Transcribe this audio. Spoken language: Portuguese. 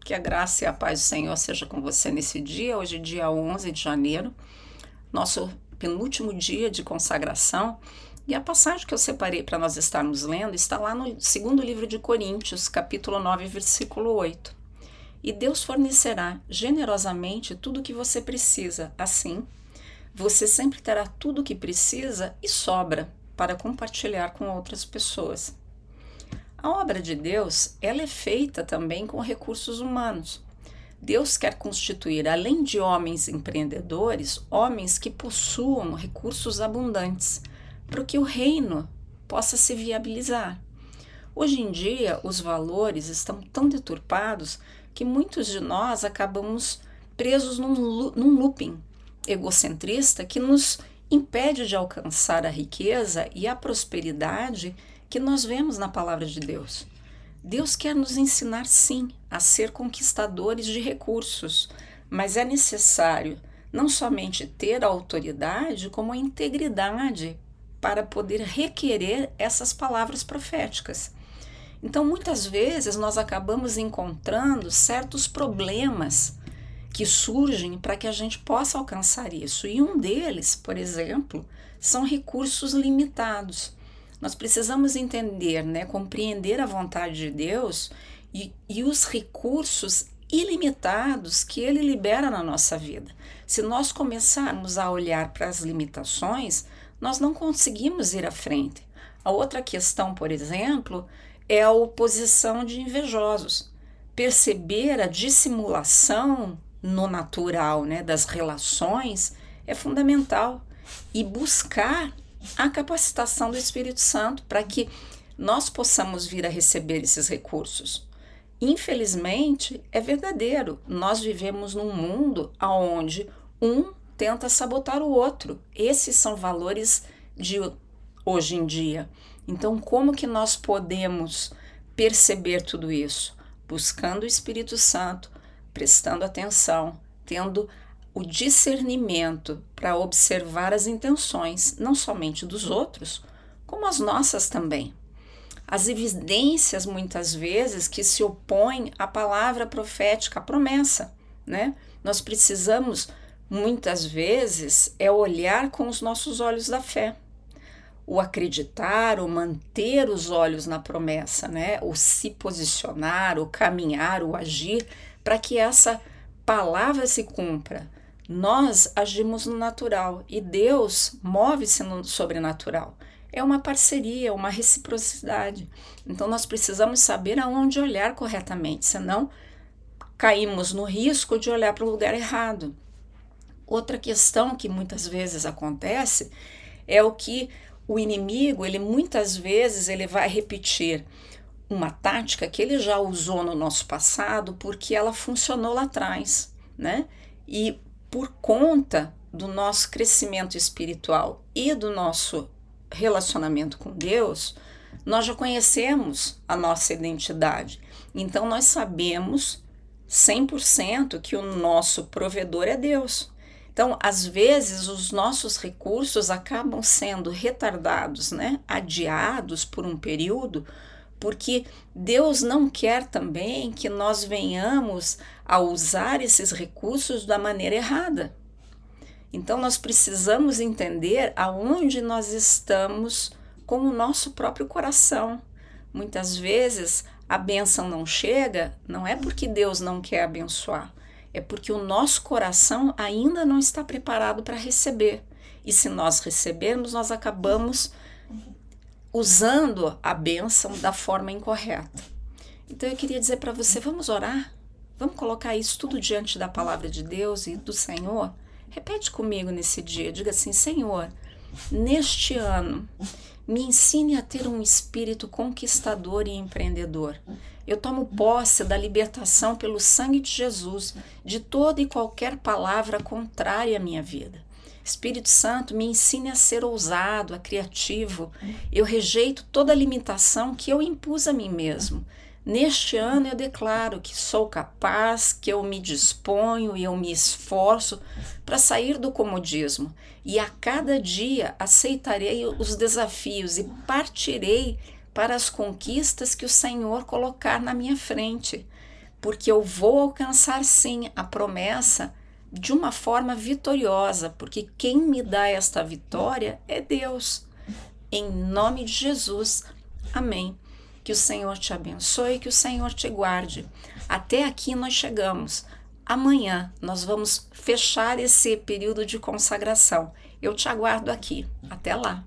Que a graça e a paz do Senhor seja com você nesse dia. Hoje, dia 11 de janeiro, nosso penúltimo dia de consagração. E a passagem que eu separei para nós estarmos lendo está lá no segundo livro de Coríntios, capítulo 9, versículo 8. E Deus fornecerá generosamente tudo o que você precisa. Assim, você sempre terá tudo o que precisa e sobra para compartilhar com outras pessoas. A obra de Deus, ela é feita também com recursos humanos. Deus quer constituir, além de homens empreendedores, homens que possuam recursos abundantes, para que o reino possa se viabilizar. Hoje em dia, os valores estão tão deturpados que muitos de nós acabamos presos num looping egocentrista que nos impede de alcançar a riqueza e a prosperidade que nós vemos na palavra de Deus. Deus quer nos ensinar, sim, a ser conquistadores de recursos, mas é necessário não somente ter a autoridade, como a integridade para poder requerer essas palavras proféticas. Então, muitas vezes, nós acabamos encontrando certos problemas que surgem para que a gente possa alcançar isso. E um deles, por exemplo, são recursos limitados. Nós precisamos entender, compreender a vontade de Deus e os recursos ilimitados que Ele libera na nossa vida. Se nós começarmos a olhar para as limitações, nós não conseguimos ir à frente. A outra questão, por exemplo, é a oposição de invejosos. Perceber a dissimulação no natural, das relações é fundamental. E buscar a capacitação do Espírito Santo para que nós possamos vir a receber esses recursos. Infelizmente, é verdadeiro, nós vivemos num mundo onde um tenta sabotar o outro. Esses são valores de hoje em dia. Então, como que nós podemos perceber tudo isso? Buscando o Espírito Santo, prestando atenção, tendo o discernimento para observar as intenções, não somente dos outros, como as nossas também. As evidências, muitas vezes, que se opõem à palavra profética, à promessa, Nós precisamos, muitas vezes, olhar com os nossos olhos da fé. O acreditar, o manter os olhos na promessa, O se posicionar, o caminhar, o agir, para que essa palavra se cumpra. Nós agimos no natural e Deus move-se no sobrenatural. É uma parceria, uma reciprocidade. Então nós precisamos saber aonde olhar corretamente, senão caímos no risco de olhar para o lugar errado. Outra questão que muitas vezes acontece é o que o inimigo, muitas vezes vai repetir uma tática que ele já usou no nosso passado porque ela funcionou lá atrás, E por conta do nosso crescimento espiritual e do nosso relacionamento com Deus, nós já conhecemos a nossa identidade. Então, nós sabemos 100% que o nosso provedor é Deus. Então, às vezes, os nossos recursos acabam sendo retardados, adiados por um período, porque Deus não quer também que nós venhamos a usar esses recursos da maneira errada. Então, nós precisamos entender aonde nós estamos com o nosso próprio coração. Muitas vezes, a bênção não chega, não é porque Deus não quer abençoar, é porque o nosso coração ainda não está preparado para receber. E se nós recebermos, nós acabamos usando a bênção da forma incorreta. Então eu queria dizer para você, vamos orar? Vamos colocar isso tudo diante da palavra de Deus e do Senhor? Repete comigo nesse dia, diga assim: Senhor, neste ano, me ensine a ter um espírito conquistador e empreendedor. Eu tomo posse da libertação pelo sangue de Jesus, de toda e qualquer palavra contrária à minha vida. Espírito Santo, me ensine a ser ousado, a criativo. Eu rejeito toda limitação que eu impus a mim mesmo. Neste ano eu declaro que sou capaz, que eu me disponho e eu me esforço para sair do comodismo. E a cada dia aceitarei os desafios e partirei para as conquistas que o Senhor colocar na minha frente. porque eu vou alcançar sim a promessa de uma forma vitoriosa, porque quem me dá esta vitória é Deus. Em nome de Jesus, amém. Que o Senhor te abençoe, que o Senhor te guarde. Até aqui nós chegamos. Amanhã nós vamos fechar esse período de consagração. Eu te aguardo aqui. Até lá.